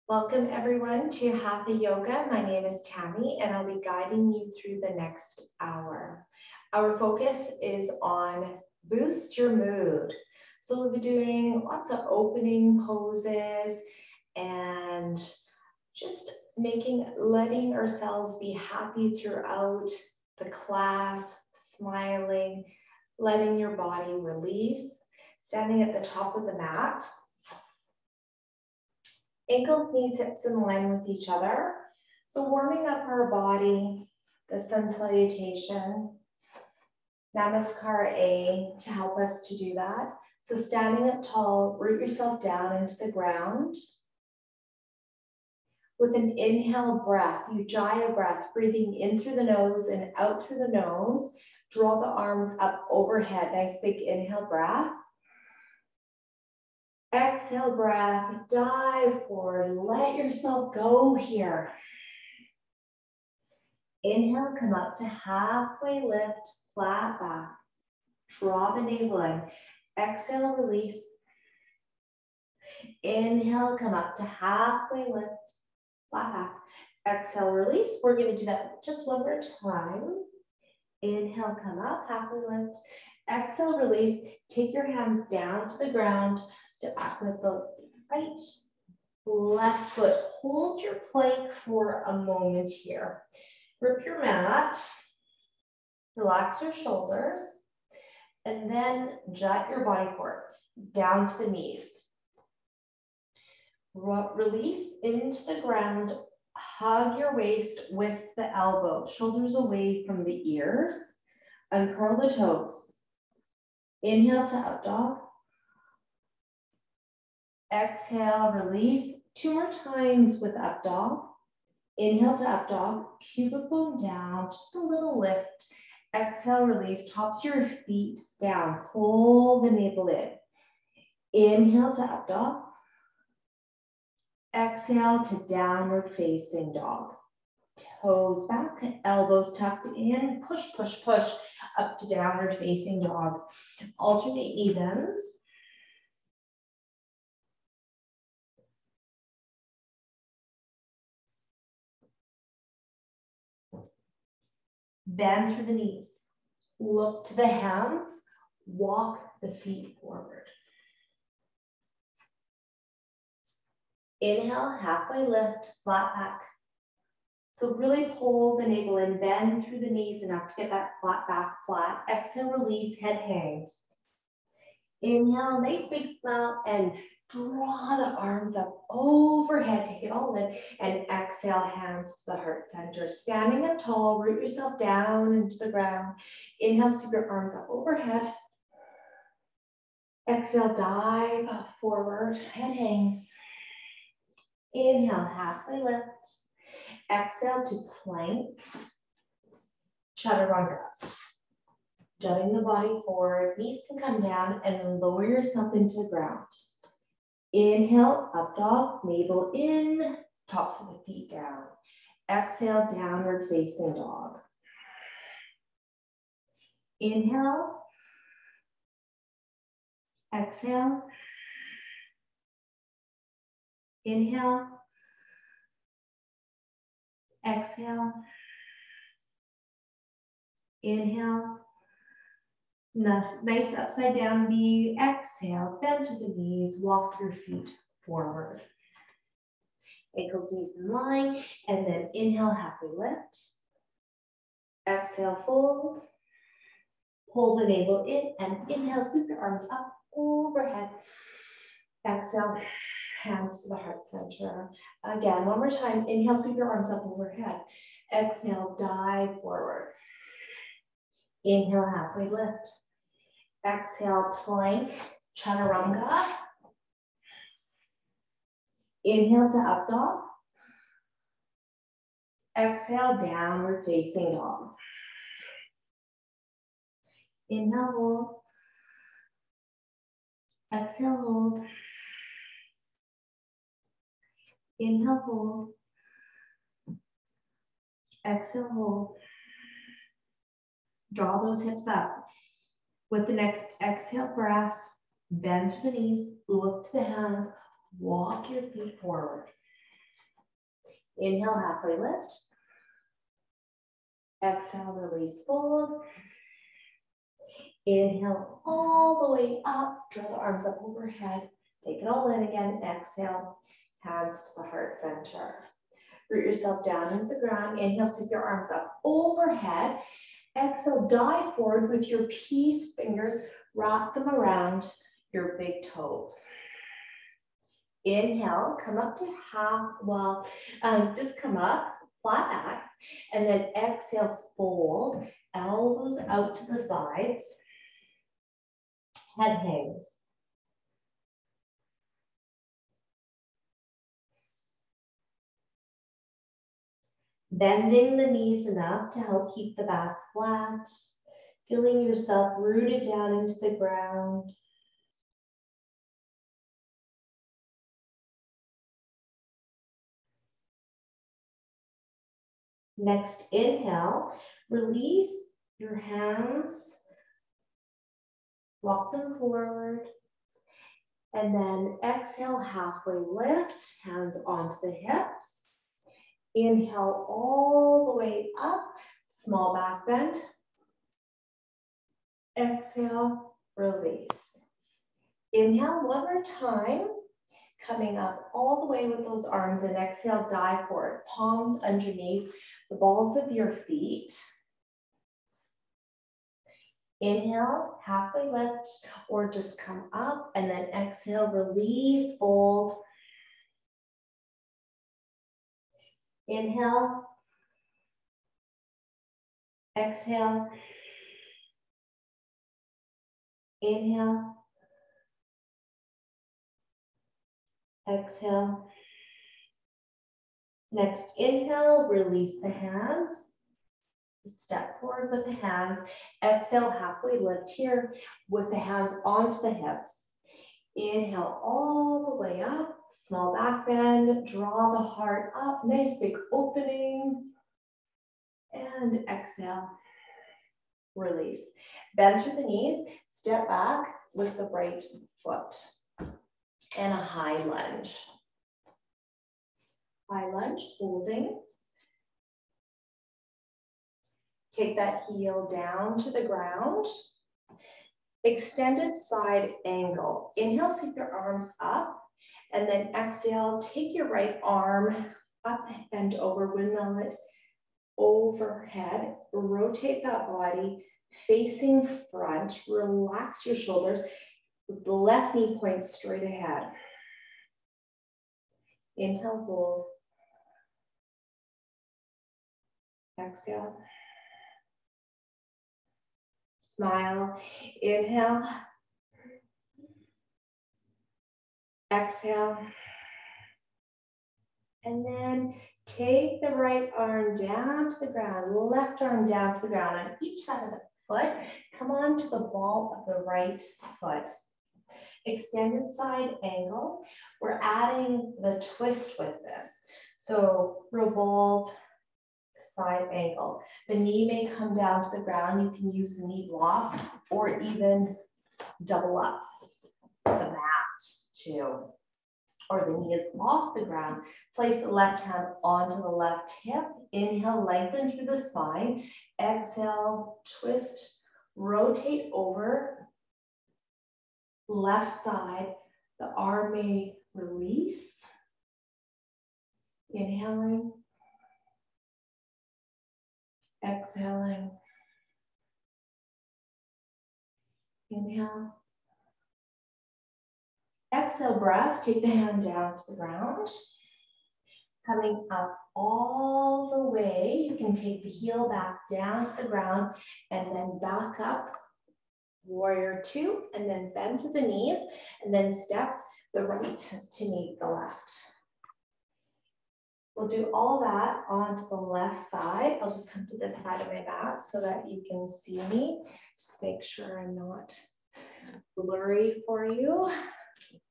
Welcome everyone to Hatha Yoga. My name is Tammy and I'll be guiding you through the next hour. Our focus is on boost your mood. So we'll be doing lots of opening poses and just letting ourselves be happy throughout the class, smiling, letting your body release, standing at the top of the mat. Ankles, knees, hips in line with each other. So warming up our body, the sun salutation, Namaste A to help us to do that. So standing up tall, root yourself down into the ground. With an inhale breath, Ujjayi breath, breathing in through the nose and out through the nose. Draw the arms up overhead. Nice big inhale breath. Exhale breath, dive forward, let yourself go here. Inhale, come up to halfway lift, flat back. Draw the navel in. Exhale, release. Inhale, come up to halfway lift, flat back. Exhale, release. We're going to do that just one more time. Inhale, come up, halfway lift. Exhale, release. Take your hands down to the ground. Step back with the right, left foot. Hold your plank for a moment here. Grip your mat. Relax your shoulders. And then jut your body forward, down to the knees. Release into the ground. Hug your waist with the elbow. Shoulders away from the ears. Uncurl the toes. Inhale to up dog. Exhale, release. 2 more times with up dog. Inhale to up dog. Pubic bone down, just a little lift. Exhale, release. Tops of your feet down. Pull the navel in. Inhale to up dog. Exhale to downward facing dog. Toes back, elbows tucked in. Push, push, push up to downward facing dog. Alternate evens. Bend through the knees. Look to the hands. Walk the feet forward. Inhale, halfway lift, flat back. So really pull the navel in, bend through the knees enough to get that flat back, flat. Exhale, release, head hangs. Inhale, nice big smile, and draw the arms up overhead, take it all in, and exhale, hands to the heart center. Standing up tall, root yourself down into the ground. Inhale, sweep your arms up overhead. Exhale, dive forward, head hangs. Inhale, halfway lift. Exhale to plank. Chaturanga. Jutting the body forward, knees can come down, and then lower yourself into the ground. Inhale, up dog, navel in, tops of the feet down. Exhale, downward facing dog. Inhale. Exhale. Inhale. Exhale. Inhale. Nice upside down V. Exhale, bend through the knees, walk your feet forward. Ankles, knees in line, and then inhale, halfway lift. Exhale, fold. Pull the navel in, and inhale, sweep your arms up overhead. Exhale, hands to the heart center. Again, one more time. Inhale, sweep your arms up overhead. Exhale, dive forward. Inhale, halfway lift. Exhale, plank, chaturanga. Inhale to up dog. Exhale, downward facing dog. Inhale, hold. Exhale, hold. Inhale, hold. Exhale, hold. Draw those hips up. With the next exhale breath, bend through the knees, look to the hands, walk your feet forward. Inhale, halfway lift. Exhale, release, fold. Inhale all the way up, draw the arms up overhead. Take it all in again, exhale, hands to the heart center. Root yourself down into the ground. Inhale, sweep your arms up overhead. Exhale, dive forward with your peace fingers. Wrap them around your big toes. Inhale, come up to half, just come up, flat back, and then exhale, fold, elbows out to the sides, head hangs. Bending the knees enough to help keep the back flat, feeling yourself rooted down into the ground. Next, inhale, release your hands, walk them forward, and then exhale, halfway lift, hands onto the hips. Inhale all the way up, small back bend. Exhale, release. Inhale one more time, coming up all the way with those arms, and exhale, dive forward, palms underneath the balls of your feet. Inhale, halfway lift, or just come up, and then exhale, release, fold. Inhale, exhale, inhale, exhale. Next, inhale, release the hands. Step forward with the hands. Exhale, halfway lift here with the hands onto the hips. Inhale all the way up, small back bend, draw the heart up, nice big opening. And exhale, release. Bend through the knees, step back with the right foot. And a high lunge. High lunge, holding. Take that heel down to the ground. Extended side angle. Inhale, sweep your arms up, and then exhale, take your right arm up, bend over, windmill it overhead. Rotate that body facing front. Relax your shoulders. The left knee points straight ahead. Inhale, hold. Exhale. Smile. Inhale. Exhale. And then take the right arm down to the ground, left arm down to the ground on each side of the foot. Come on to the ball of the right foot. Extended side angle. We're adding the twist with this. So revolved side angle. The knee may come down to the ground. You can use the knee block or even double up the mat too. Or the knee is off the ground. Place the left hand onto the left hip. Inhale, lengthen through the spine. Exhale, twist, rotate over. Left side, the arm may release. Inhaling. Exhaling. Inhale. Exhale, breath. Take the hand down to the ground. Coming up all the way, you can take the heel back down to the ground and then back up. Warrior two, and then bend through the knees, and then step the right to meet the left. We'll do all that onto the left side. I'll just come to this side of my mat so that you can see me. Just make sure I'm not blurry for you.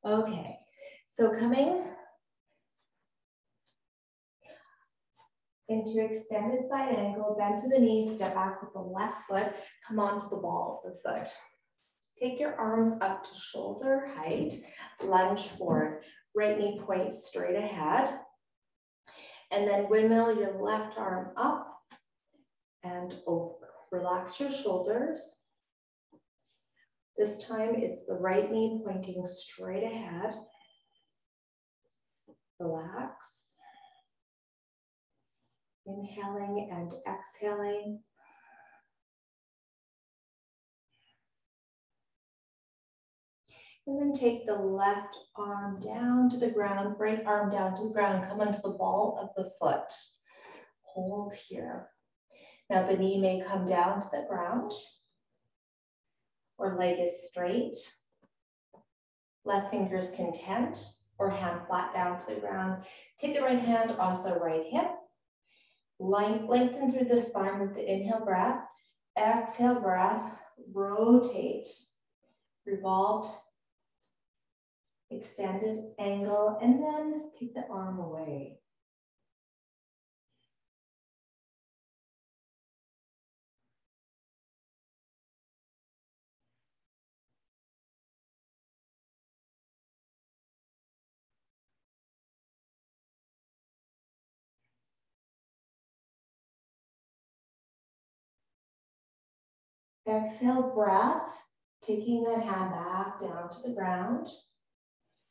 Okay, so coming into extended side angle, bend through the knees, step back with the left foot, come onto the ball of the foot. Take your arms up to shoulder height, lunge forward. Right knee points straight ahead. And then windmill your left arm up and over. Relax your shoulders. This time it's the right knee pointing straight ahead. Relax. Inhaling and exhaling. And then take the left arm down to the ground, right arm down to the ground, come onto the ball of the foot. Hold here. Now the knee may come down to the ground or leg is straight. Left finger's content or hand flat down to the ground. Take the right hand onto the right hip. Lengthen through the spine with the inhale breath. Exhale breath. Rotate. Revolved. Extended angle, and then take the arm away. Exhale breath, taking that hand back down to the ground.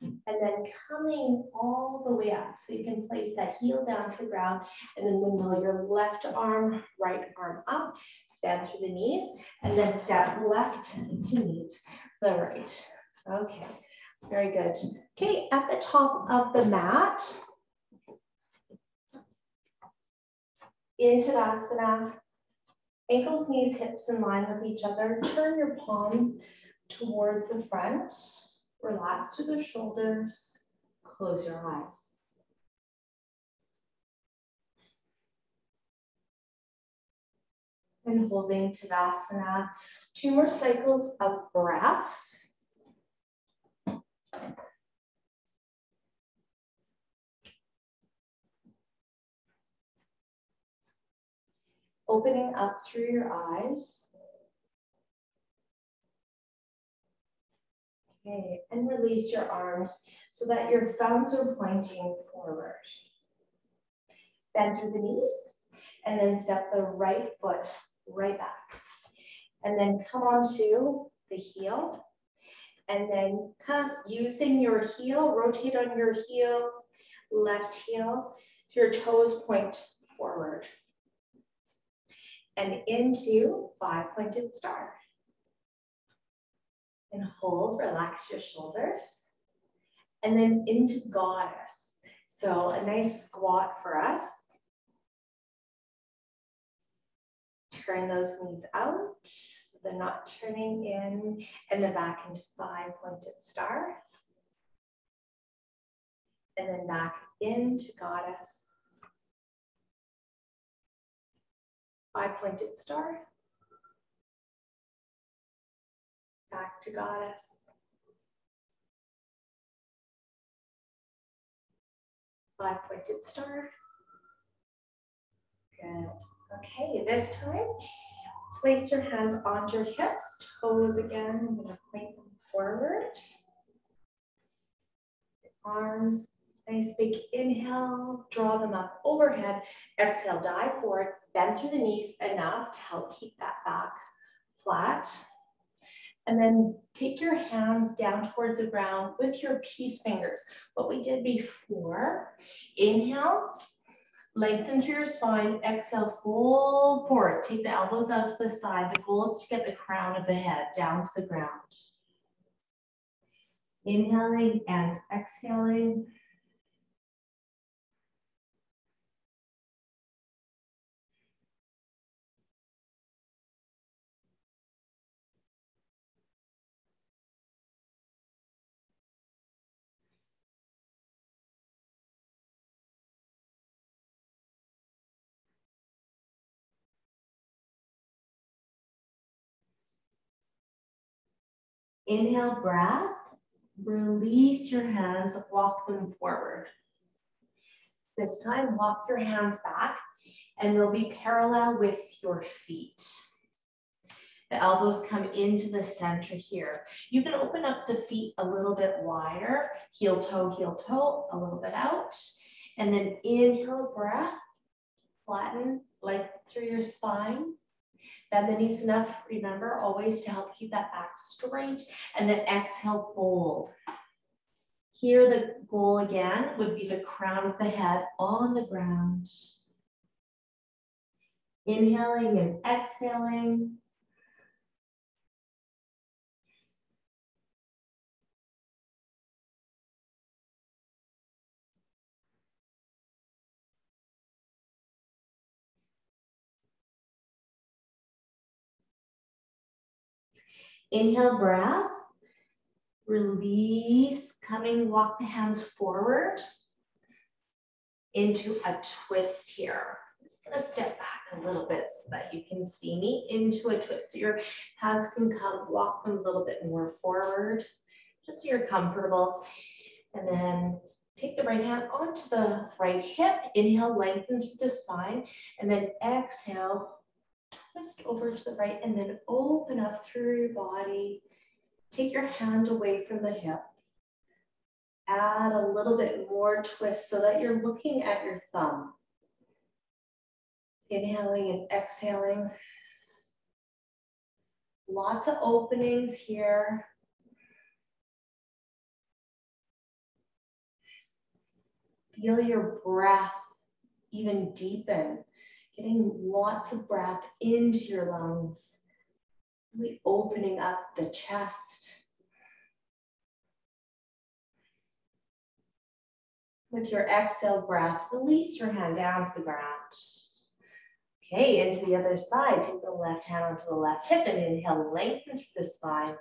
And then coming all the way up. So you can place that heel down to the ground and then windmill your left arm, right arm up, bend through the knees, and then step left to meet the right. Okay, very good. Okay, at the top of the mat, into Tadasana, ankles, knees, hips in line with each other. Turn your palms towards the front. Relax through the shoulders, close your eyes. And holding Tadasana, 2 more cycles of breath. Opening up through your eyes. Okay, and release your arms so that your thumbs are pointing forward. Bend through the knees, and then step the right foot right back. And then come onto the heel, and then come using your heel, rotate on your heel, left heel, so your toes point forward. And into 5-pointed star. And hold, relax your shoulders. And then into goddess. So a nice squat for us. Turn those knees out, so they're not turning in, and then back into 5-pointed star. And then back into goddess. 5-pointed star. Back to goddess. Five-pointed star. Good. Okay, this time, place your hands onto your hips, toes again. I'm gonna point them forward. Arms, nice big inhale, draw them up overhead. Exhale, dive forward, bend through the knees enough to help keep that back flat. And then take your hands down towards the ground with your peace fingers. What we did before, inhale, lengthen through your spine, exhale, fold forward. Take the elbows out to the side. The goal is to get the crown of the head down to the ground. Inhaling and exhaling. Inhale, breath. Release your hands, walk them forward. This time, walk your hands back and they'll be parallel with your feet. The elbows come into the center here. You can open up the feet a little bit wider, heel toe, a little bit out. And then inhale, breath, flatten like through your spine. Bend the knees enough, remember, always to help keep that back straight. And then exhale, fold. Here, the goal again would be the crown of the head on the ground. Inhaling and exhaling. Inhale, breath. Release, walk the hands forward into a twist here. I'm just gonna step back a little bit so that you can see me into a twist. So your hands can walk them a little bit more forward, just so you're comfortable. And then take the right hand onto the right hip. Inhale, lengthen through the spine. And then exhale, twist over to the right and then open up through your body. Take your hand away from the hip. Add a little bit more twist so that you're looking at your thumb. Inhaling and exhaling. Lots of openings here. Feel your breath even deepen, getting lots of breath into your lungs, really opening up the chest. With your exhale breath, release your hand down to the ground. Okay, into the other side, take the left hand onto the left hip and inhale, lengthen through the spine.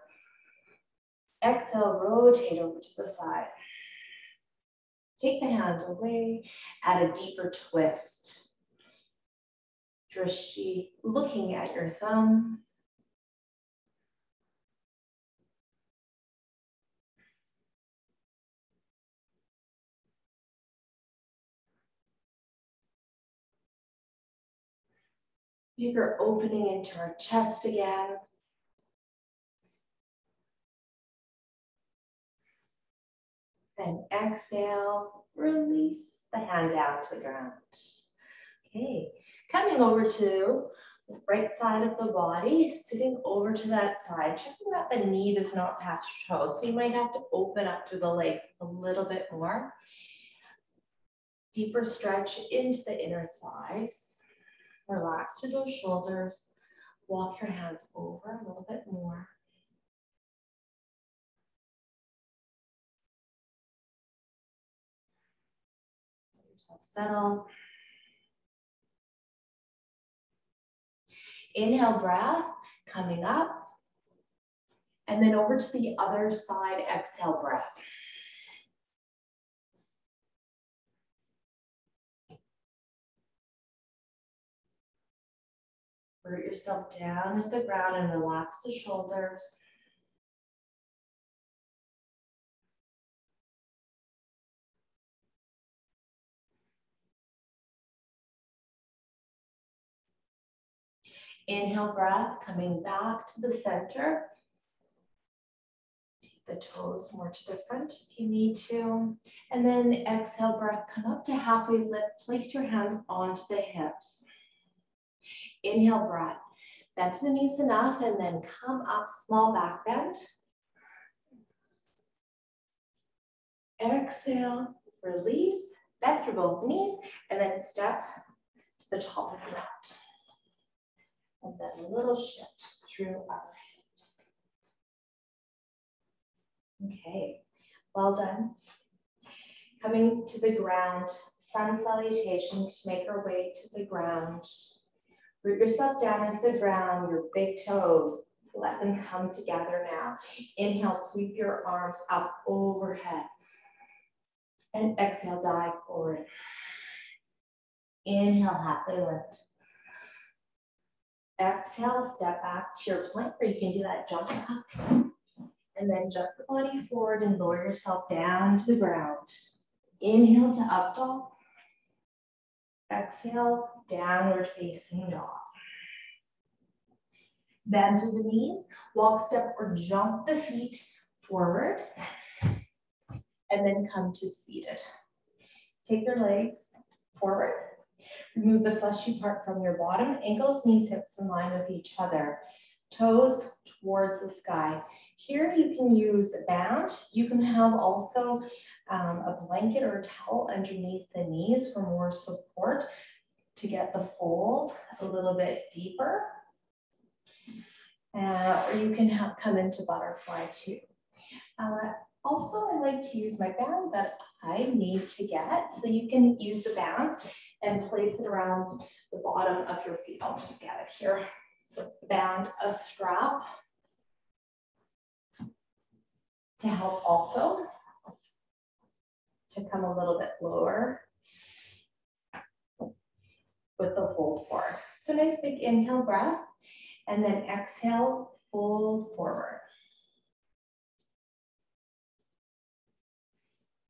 Exhale, rotate over to the side. Take the hand away, add a deeper twist. Drishti, looking at your thumb. Bigger opening into our chest again. And exhale, release the hand down to the ground. Okay, coming over to the right side of the body, sitting over to that side, checking that the knee does not pass your toes. So you might have to open up through the legs a little bit more. Deeper stretch into the inner thighs. Relax through those shoulders. Walk your hands over a little bit more. Let yourself settle. Inhale, breath, coming up. And then over to the other side, exhale, breath. Root yourself down to the ground and relax the shoulders. Inhale, breath, coming back to the center. Take the toes more to the front if you need to. And then exhale, breath, come up to halfway lift. Place your hands onto the hips. Inhale, breath. Bend through the knees enough and then come up, small back bend. Exhale, release, bend through both knees, and then step to the top of the mat. And then a little shift through our hips. Okay, well done. Coming to the ground, sun salutation to make our way to the ground. Root yourself down into the ground, your big toes. Let them come together now. Inhale, sweep your arms up overhead. And exhale, dive forward. Inhale, halfway lift. Exhale, step back to your plank, or you can do that jump up. And then jump the body forward and lower yourself down to the ground. Inhale to up dog. Exhale, downward facing dog. Bend through the knees, walk, step, or jump the feet forward. And then come to seated. Take your legs forward. Remove the fleshy part from your bottom. Ankles, knees, hips in line with each other. Toes towards the sky. Here you can use a band. You can have also a blanket or a towel underneath the knees for more support to get the fold a little bit deeper. Or you can come into butterfly too. Also, I like to use my band that I need to get. So you can use the band and place it around the bottom of your feet. I'll just get it here. So band a strap to help also to come a little bit lower with the fold forward. So nice big inhale breath, and then exhale, fold forward.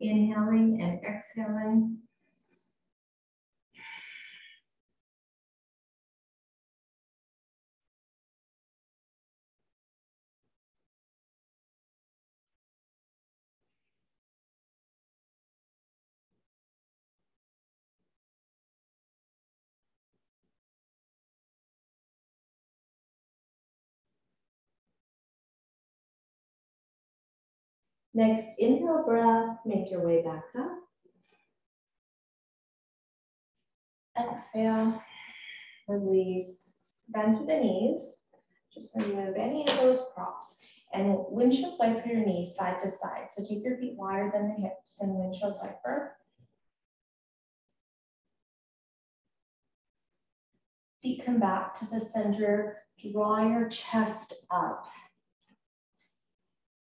Inhaling and exhaling. Next, inhale breath, make your way back up. Exhale, release, bend through the knees. Just remove any of those props. And windshield wiper your knees side to side. So take your feet wider than the hips and windshield wiper. Feet come back to the center. Draw your chest up.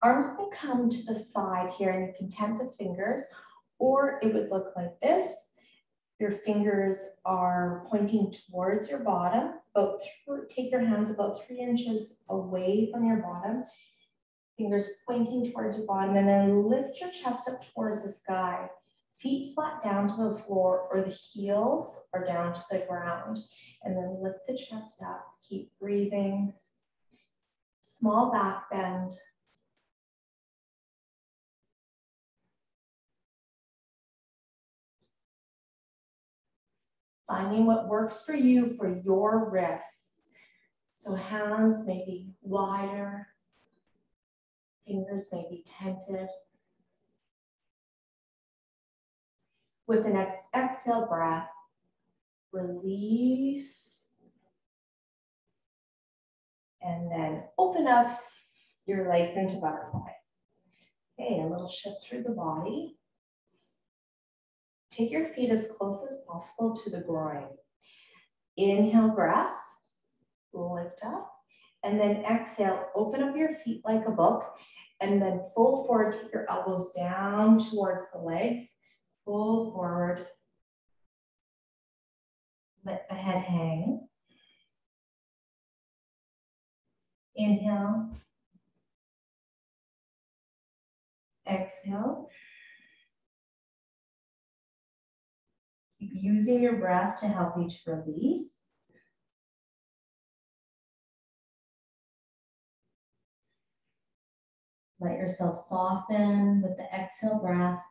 Arms can come to the side here, and you can tent the fingers, or it would look like this. Your fingers are pointing towards your bottom. Take your hands about 3 inches away from your bottom. Fingers pointing towards your bottom, and then lift your chest up towards the sky. Feet flat down to the floor, or the heels are down to the ground. And then lift the chest up. Keep breathing. Small back bend. Finding what works for you for your wrists. So hands may be wider, fingers may be tented. With the next exhale breath, release. And then open up your legs into butterfly. Okay, a little shift through the body. Take your feet as close as possible to the groin. Inhale breath, lift up, and then exhale, open up your feet like a book, and then fold forward, take your elbows down towards the legs, fold forward, let the head hang. Inhale, exhale. Keep using your breath to help you to release. Let yourself soften with the exhale breath.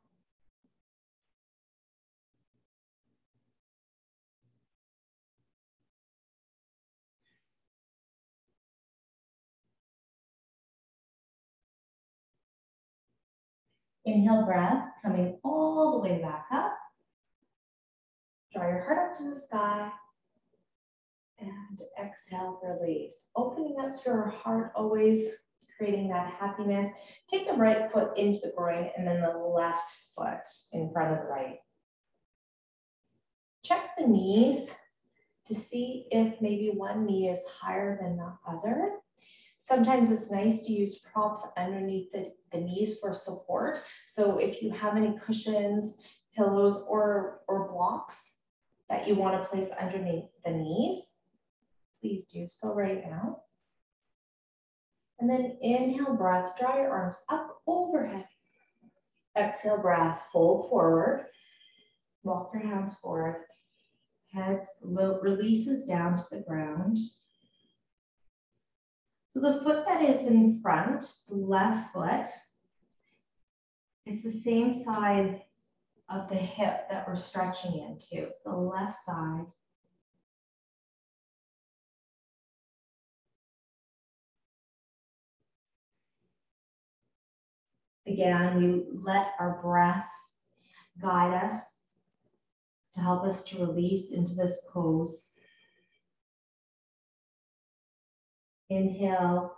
Inhale breath, coming all the way back up. Draw your heart up to the sky. And exhale, release. Opening up through your heart, always creating that happiness. Take the right foot into the groin and then the left foot in front of the right. Check the knees to see if maybe one knee is higher than the other. Sometimes it's nice to use props underneath the knees for support. So if you have any cushions, pillows, or blocks that you want to place underneath the knees, please do so right now. And then inhale breath, draw your arms up overhead. Exhale breath, fold forward. Walk your hands forward. Head releases down to the ground. So the foot that is in front, the left foot, is the same side of the hip that we're stretching into. It's the left side. Again, we let our breath guide us to help us to release into this pose. Inhale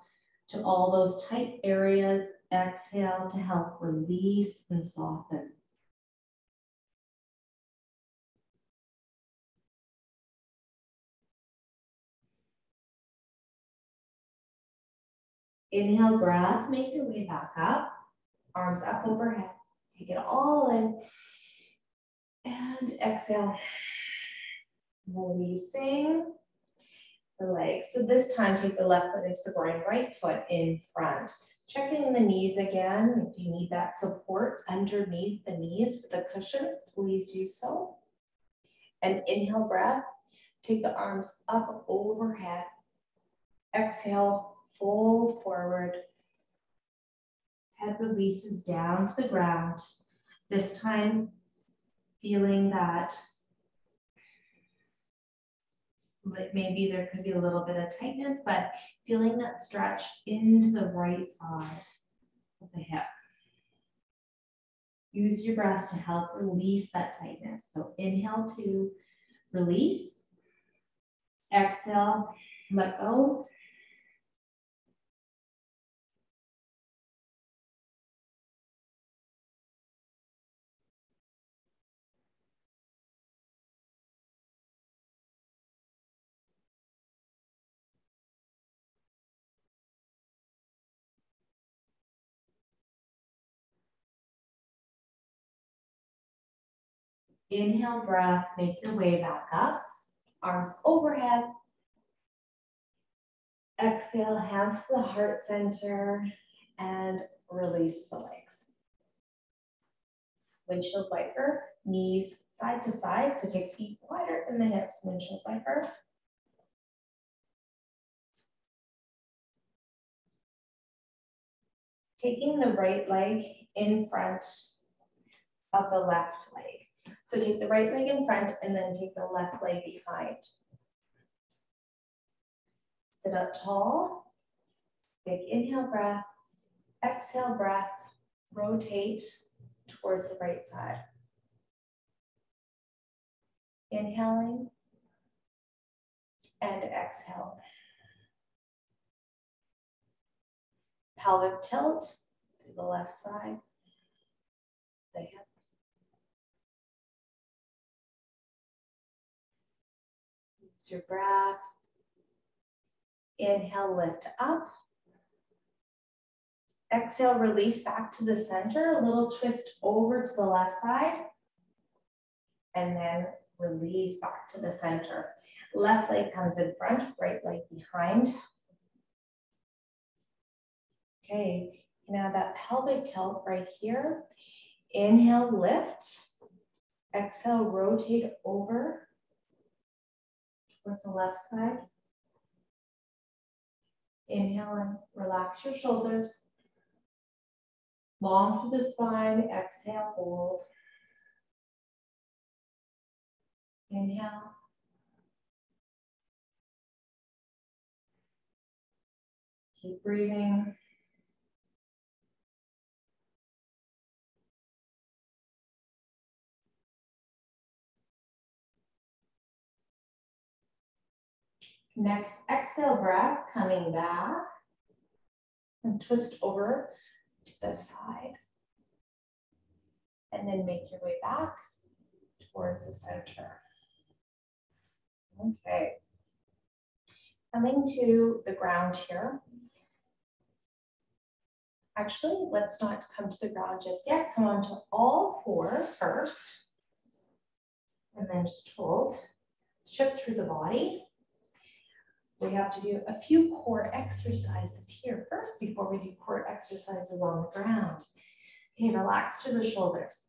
to all those tight areas. Exhale to help release and soften. Inhale, breath, make your way back up. Arms up overhead. Take it all in. And exhale. Releasing the legs. So this time, take the left foot into the ground, right foot in front. Checking the knees again. If you need that support underneath the knees for the cushions, please do so. And inhale, breath. Take the arms up overhead. Exhale, fold forward. Head releases down to the ground. This time, feeling that maybe there could be a little bit of tightness, but feeling that stretch into the right side of the hip. Use your breath to help release that tightness. So inhale to release. Exhale, let go. Inhale, breath, make your way back up. Arms overhead. Exhale, hands to the heart center and release the legs. Windshield wiper, knees side to side. So take feet wider than the hips, windshield wiper. Taking the right leg in front of the left leg. So take the right leg in front and then take the left leg behind. Sit up tall. Big inhale breath. Exhale breath. Rotate towards the right side. Inhaling and exhale. Pelvic tilt to the left side. The hip. Use your breath. Inhale, lift up. Exhale, release back to the center. A little twist over to the left side. And then release back to the center. Left leg comes in front, right leg behind. Okay, now that pelvic tilt right here. Inhale, lift. Exhale, rotate over towards the left side. Inhale and relax your shoulders. Long through the spine. Exhale, hold. Inhale. Keep breathing. Next, exhale breath, coming back. And twist over to the side. And then make your way back towards the center. Okay. Coming to the ground here. Actually, let's not come to the ground just yet. Come on to all fours first. And then just hold. Shift through the body. We have to do a few core exercises here first before we do core exercises on the ground. Okay, relax through the shoulders.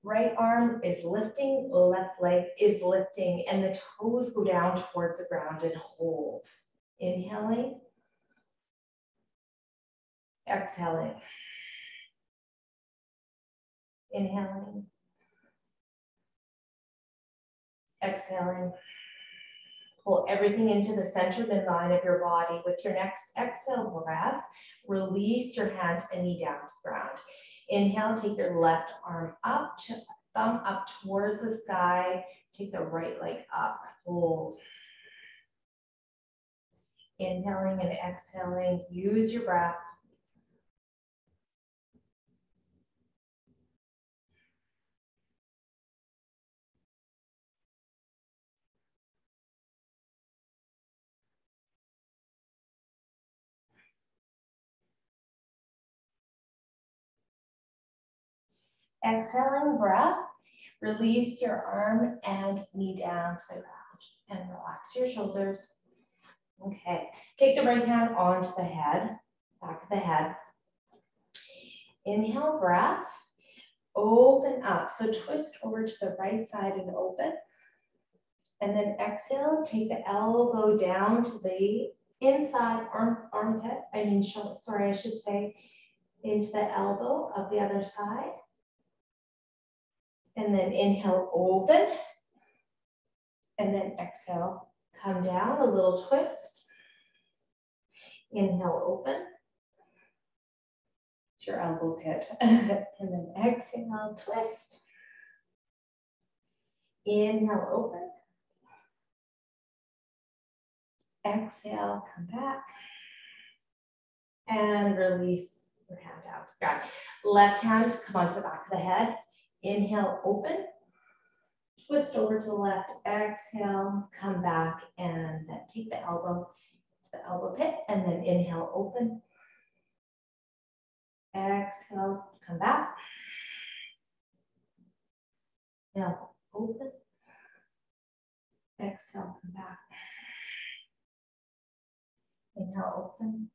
Right arm is lifting, left leg is lifting, and the toes go down towards the ground and hold. Inhaling. Exhaling. Inhaling. Exhaling. Pull everything into the center midline of your body. With your next exhale breath, release your hand and knee down to the ground. Inhale, take your left arm up, thumb up towards the sky. Take the right leg up, hold. Inhaling and exhaling, use your breath. Exhaling breath, release your arm and knee down to the ground and relax your shoulders. Okay, take the right hand onto the head, back of the head. Inhale, breath, open up. So twist over to the right side and open. And then exhale, take the elbow down to the inside armpit, I should say, into the elbow of the other side. And then inhale, open. And then exhale, come down, a little twist. Inhale, open. It's your elbow pit. And then exhale, twist. Inhale, open. Exhale, come back. And release your hand out. Got it. Left hand, come onto the back of the head. Inhale, open. Twist over to the left. Exhale, come back, and then take the elbow to the elbow pit. And then inhale, open. Exhale, come back. Now open. Exhale, come back. Inhale, open.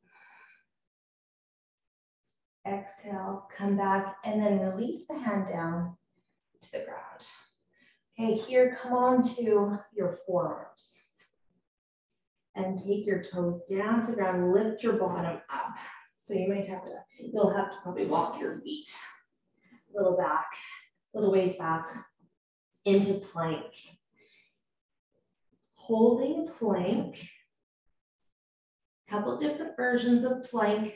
Exhale, come back, and then release the hand down to the ground. Okay, here, come on to your forearms. And take your toes down to the ground, lift your bottom up. So you'll have to probably walk your feet a little back, a little ways back into plank. Holding plank, couple different versions of plank.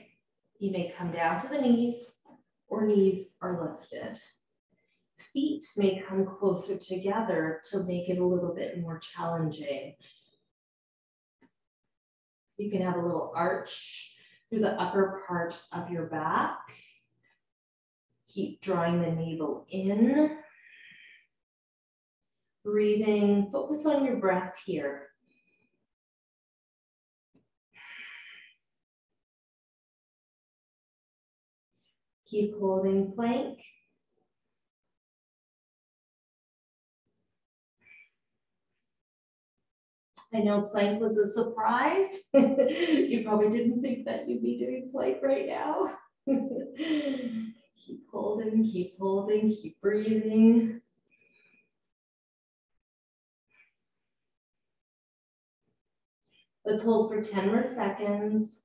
You may come down to the knees or knees are lifted. Feet may come closer together to make it a little bit more challenging. You can have a little arch through the upper part of your back. Keep drawing the navel in. Breathing, focus on your breath here. Keep holding plank. I know plank was a surprise. You probably didn't think that you'd be doing plank right now. Keep holding, keep holding, keep breathing. Let's hold for 10 more seconds.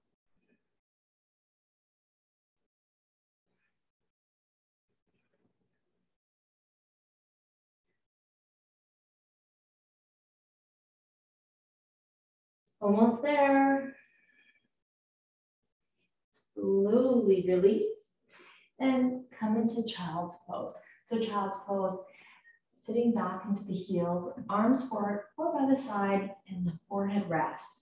Almost there. Slowly release and come into child's pose. So child's pose, sitting back into the heels, arms forward or by the side, and the forehead rests.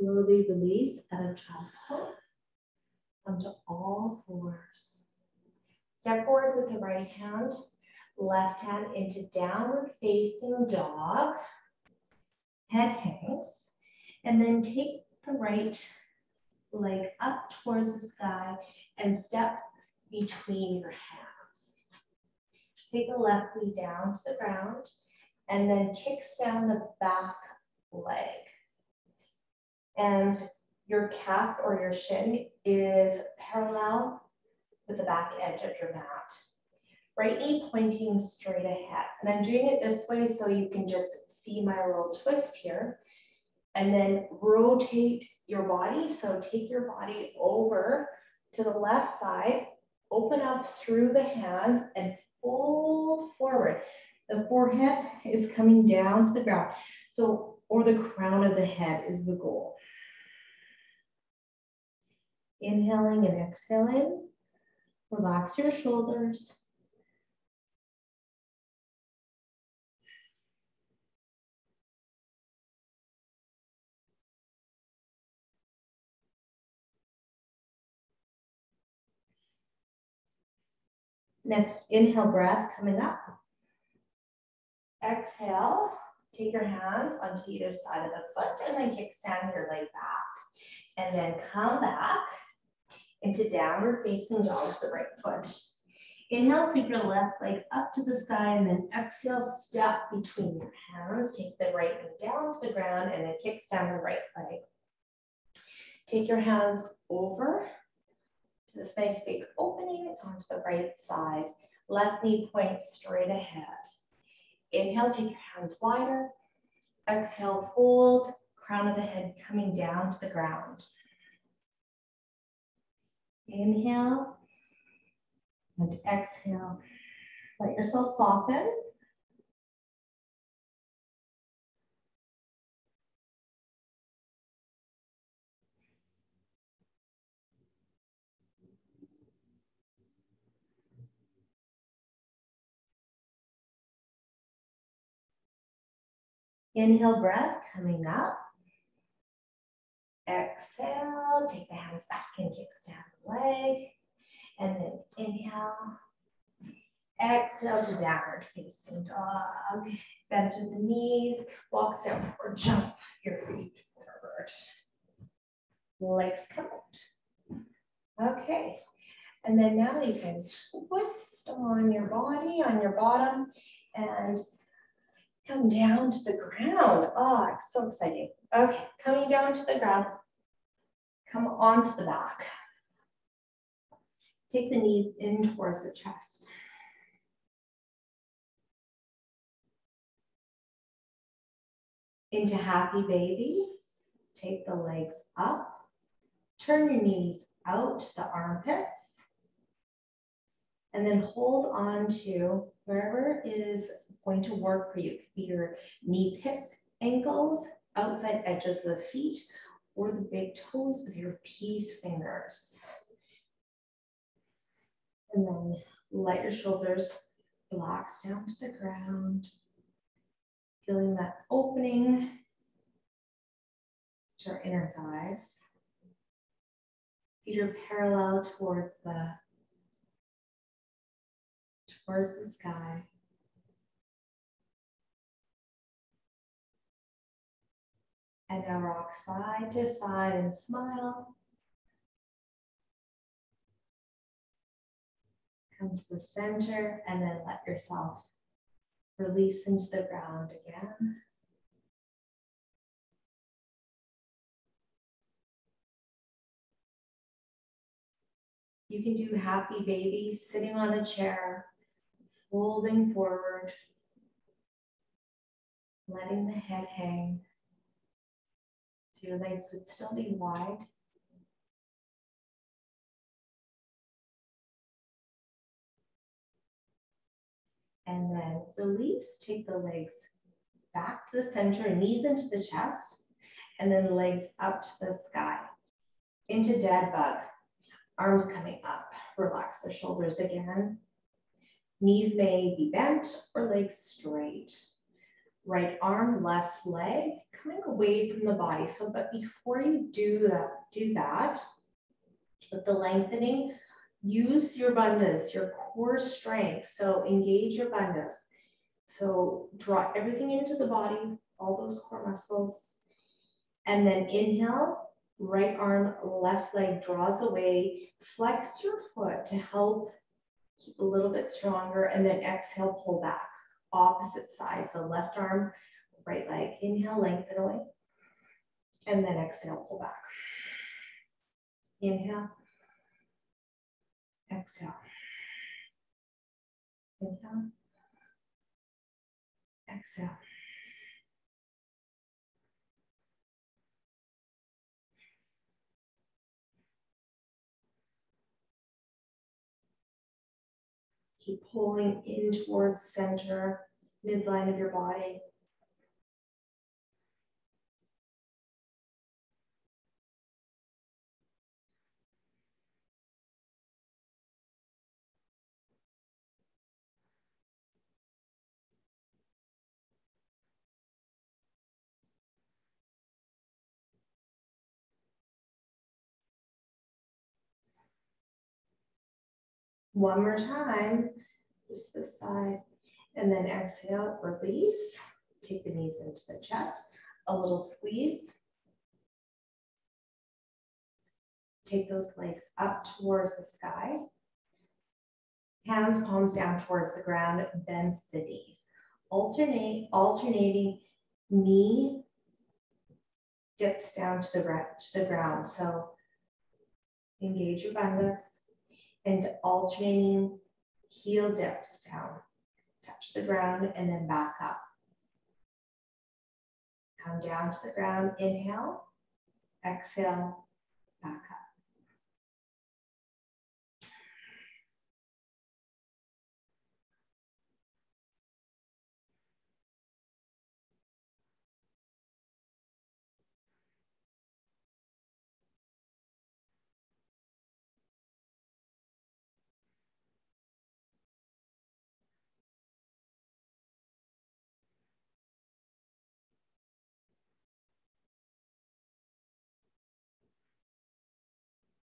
Slowly release out of child's pose onto all fours. Step forward with the right hand, left hand into downward facing dog. head hangs. And then take the right leg up towards the sky and step between your hands. Take the left knee down to the ground and then kicks down the back leg. And your calf or your shin is parallel with the back edge of your mat. Right knee pointing straight ahead. And I'm doing it this way so you can just see my little twist here. And then rotate your body. So take your body over to the left side, open up through the hands and fold forward. The forehead is coming down to the ground. So, or the crown of the head is the goal. Inhaling and exhaling. Relax your shoulders. Next, inhale breath coming up. Exhale, take your hands onto either side of the foot and then kickstand your leg back. And then come back into downward facing dog with the right foot. Inhale, sweep your left leg up to the sky and then exhale, step between your hands. Take the right knee down to the ground and then kickstand the right leg. Take your hands over to this nice big opening onto the right side. Left knee points straight ahead. Inhale, take your hands wider. Exhale, fold, crown of the head coming down to the ground. Inhale and exhale. Let yourself soften. Inhale, breath coming up. Exhale, take the hands back and kickstand the leg. And then inhale. Exhale to downward facing dog. Bend through the knees, walk down or jump your feet forward. Legs come out. Okay. And then now you can twist on your body, on your bottom, and come down to the ground. Oh, it's so exciting. Okay, coming down to the ground. Come onto the back. Take the knees in towards the chest. Into happy baby. Take the legs up. Turn your knees out to the armpits. And then hold on to wherever is going to work for you. It could be your knee pits, ankles, outside edges of the feet, or the big toes with your peace fingers. And then let your shoulders relax down to the ground. Feeling that opening to our inner thighs. Feet are parallel towards the sky. And now rock side to side and smile. Come to the center and then let yourself release into the ground again. You can do happy baby sitting on a chair, folding forward, letting the head hang. So your legs would still be wide. And then release, take the legs back to the center, knees into the chest, and then legs up to the sky. Into dead bug, arms coming up. Relax the shoulders again. Knees may be bent or legs straight. Right arm, left leg, coming away from the body. So, but before you do that, with the lengthening, use your bandhas, your core strength. So engage your bandhas. So draw everything into the body, all those core muscles. And then inhale, right arm, left leg draws away. Flex your foot to help keep a little bit stronger. And then exhale, pull back. Opposite side. So left arm, right leg. Inhale, lengthen away. And then exhale, pull back. Inhale. Exhale. Inhale. Exhale. Keep pulling in towards the center, midline of your body. One more time, just this side. And then exhale, release. Take the knees into the chest. A little squeeze. Take those legs up towards the sky. Hands, palms down towards the ground. Bend the knees. Alternating knee dips down to the ground. So engage your bandhas and alternating heel dips down. Touch the ground and then back up. Come down to the ground, inhale, exhale, back up.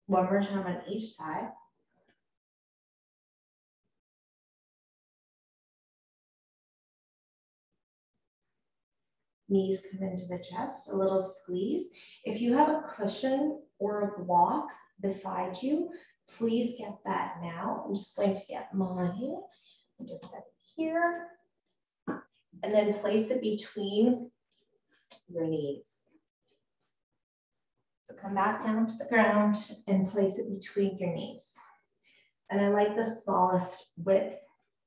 One more time on each side. Knees come into the chest, a little squeeze. If you have a cushion or a block beside you, please get that now. I'm just going to get mine. I'll just set it here. And then place it between your knees. So come back down to the ground and place it between your knees. And I like the smallest width,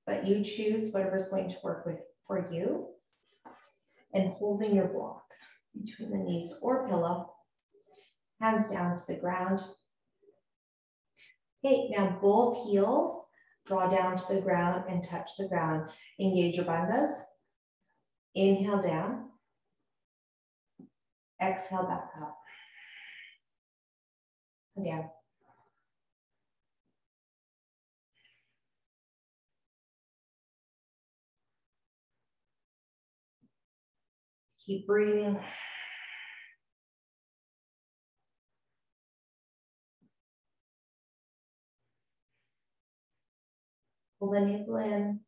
but you choose whatever's going to work with for you. And holding your block between the knees or pillow, hands down to the ground. Okay, now both heels draw down to the ground and touch the ground. Engage your bandhas. Inhale down. Exhale back up. Again. Keep breathing. Pull the navel in.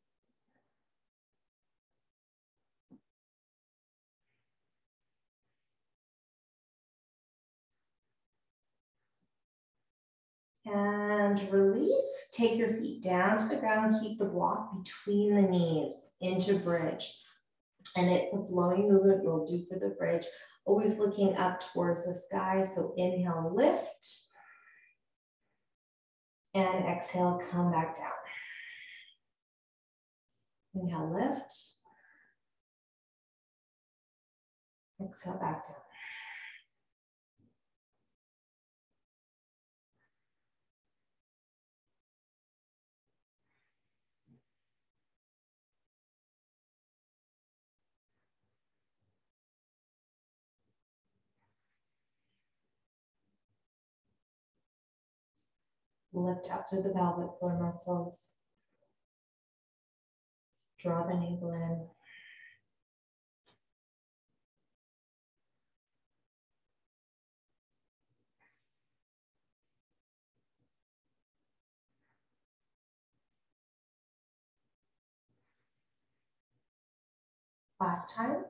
And release. Take your feet down to the ground. Keep the block between the knees into bridge. And it's a flowing movement we'll do for the bridge. Always looking up towards the sky. So inhale, lift. And exhale, come back down. Inhale, lift. Exhale, back down. Lift up through the pelvic floor muscles. Draw the navel in. Last time.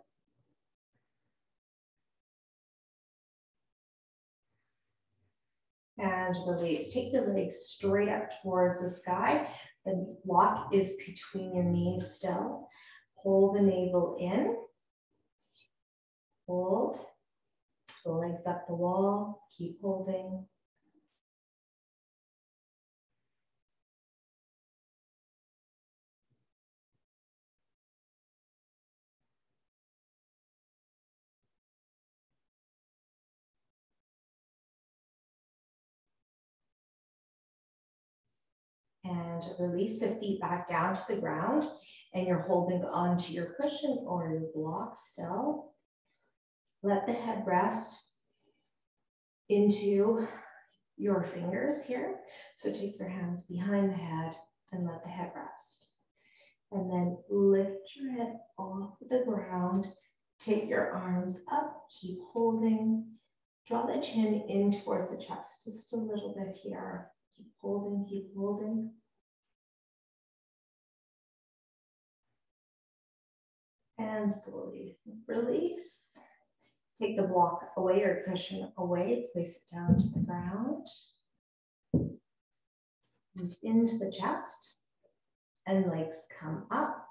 And release. Take the legs straight up towards the sky. The block is between your knees still. Pull the navel in. Hold. The legs up the wall. Keep holding. And release the feet back down to the ground. And you're holding onto your cushion or your block still. Let the head rest into your fingers here. So take your hands behind the head and let the head rest. And then lift your head off the ground. Take your arms up, keep holding. Draw the chin in towards the chest, just a little bit here. Keep holding, keep holding. And slowly release. Take the block away or cushion away, place it down to the ground. Move into the chest and legs come up,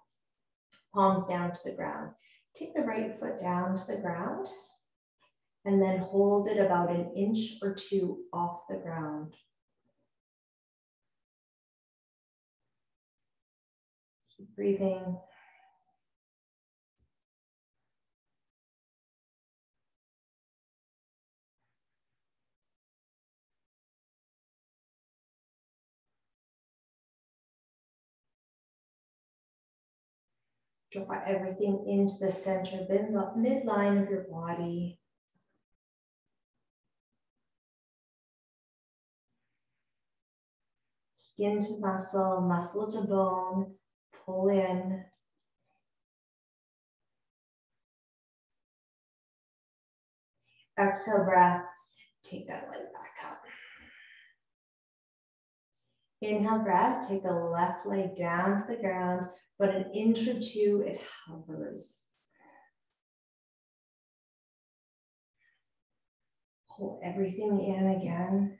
palms down to the ground. Take the right foot down to the ground and then hold it about an inch or two off the ground. Keep breathing. Draw everything into the center, midline of your body. Skin to muscle, muscle to bone, pull in. Exhale, breath, take that leg back up. Inhale, breath, take the left leg down to the ground, but an inch or two, it hovers. Pull everything in again.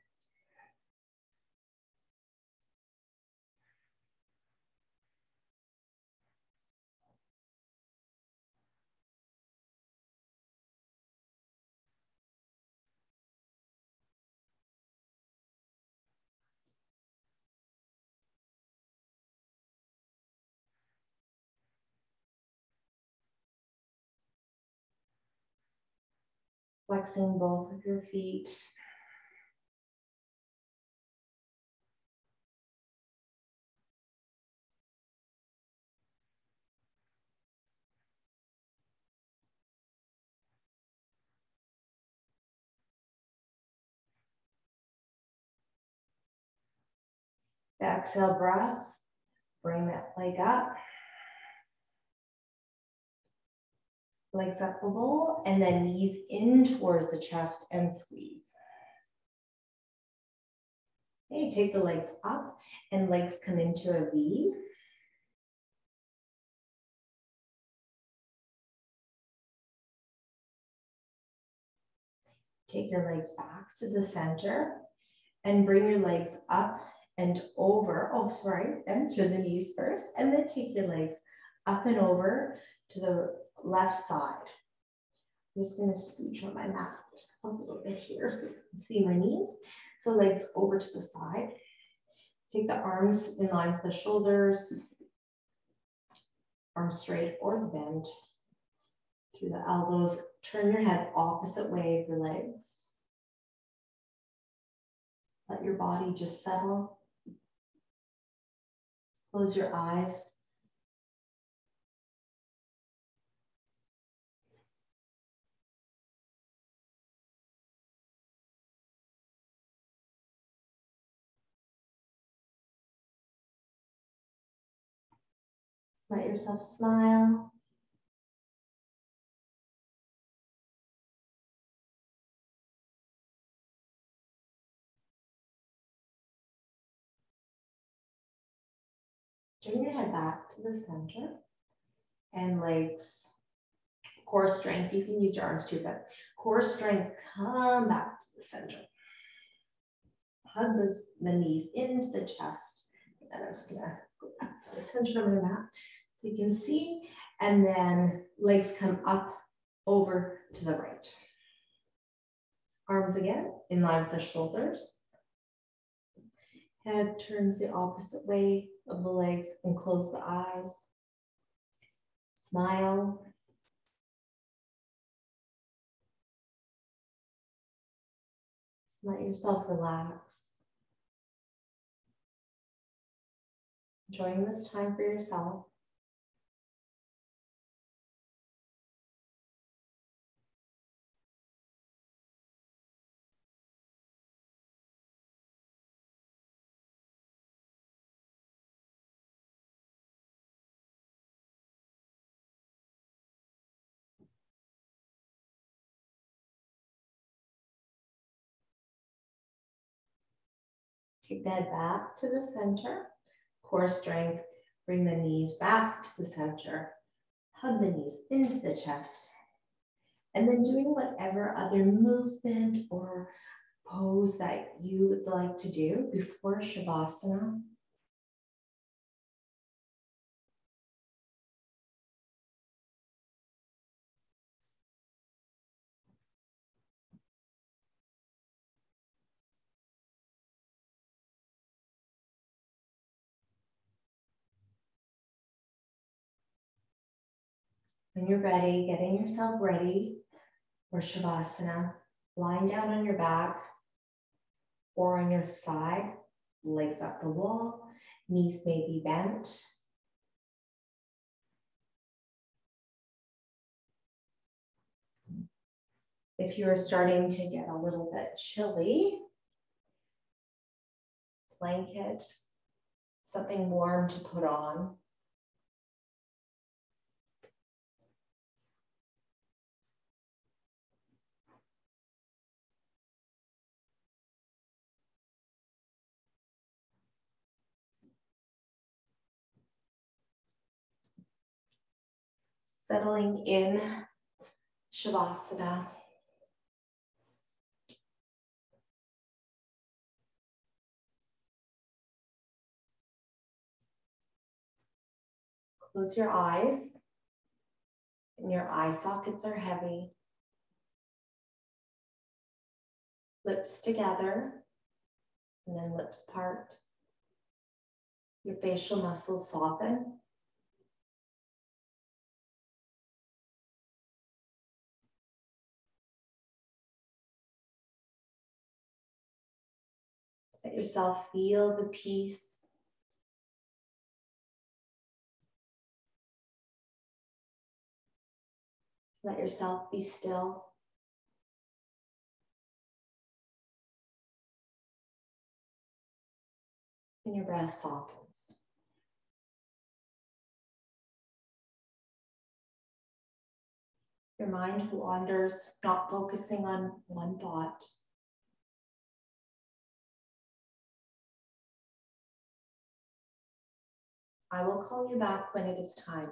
Flexing both of your feet. The exhale breath, bring that leg up. Legs up the bowl, and then knees in towards the chest and squeeze. Okay, take the legs up and legs come into a V. Take your legs back to the center and bring your legs up and over. Oh, sorry, bend through the knees first, and then take your legs up and over to the left side. I'm just gonna scooch on my mat just a little bit here so you can see my knees. So legs over to the side. Take the arms in line with the shoulders, arms straight or bend through the elbows. Turn your head opposite way of your legs. Let your body just settle. Close your eyes. Let yourself smile. Turn your head back to the center and legs, core strength. You can use your arms too, but core strength, come back to the center. hug the knees into the chest. And I'm just gonna go back to the center of my mat so you can see. And then legs come up over to the right. Arms again, in line with the shoulders. Head turns the opposite way of the legs and close the eyes. Smile. Let yourself relax. Enjoying this time for yourself. Take the head back to the center. Core strength. Bring the knees back to the center. Hug the knees into the chest. And then doing whatever other movement or pose that you would like to do before Shavasana. When you're ready, getting yourself ready for Shavasana, lying down on your back or on your side, legs up the wall, knees may be bent. If you are starting to get a little bit chilly, blanket, something warm to put on. Settling in Shavasana. Close your eyes, and your eye sockets are heavy. Lips together, and then lips part. Your facial muscles soften. Let yourself feel the peace. Let yourself be still. And your breath softens. Your mind wanders, not focusing on one thought. I will call you back when it is time.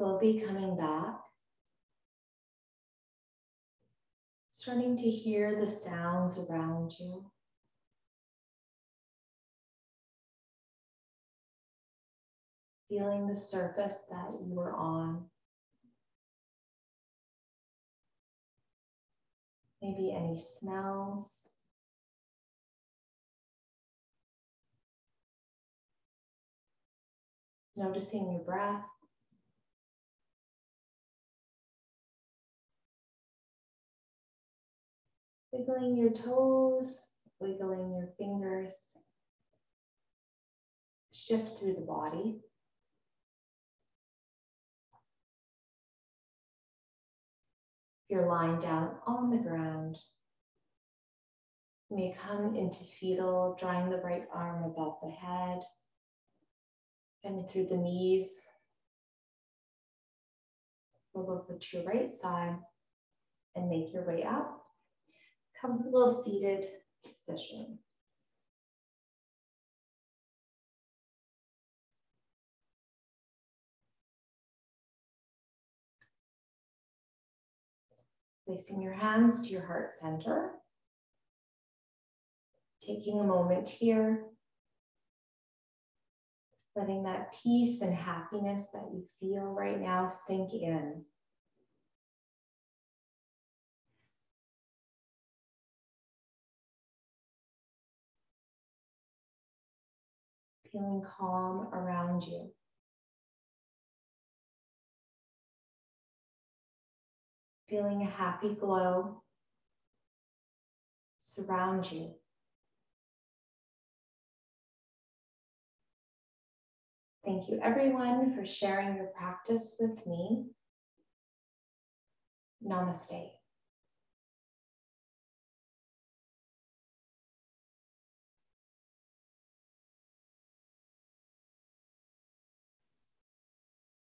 Slowly coming back. Starting to hear the sounds around you. Feeling the surface that you were on. Maybe any smells. Noticing your breath. Wiggling your toes, wiggling your fingers. Shift through the body. If you're lying down on the ground, you may come into fetal, drawing the right arm above the head, bending through the knees. Roll over to your right side and make your way up. Comfortable seated position. Placing your hands to your heart center. Taking a moment here. Letting that peace and happiness that you feel right now sink in. Feeling calm around you. Feeling a happy glow surround you. Thank you everyone for sharing your practice with me. Namaste.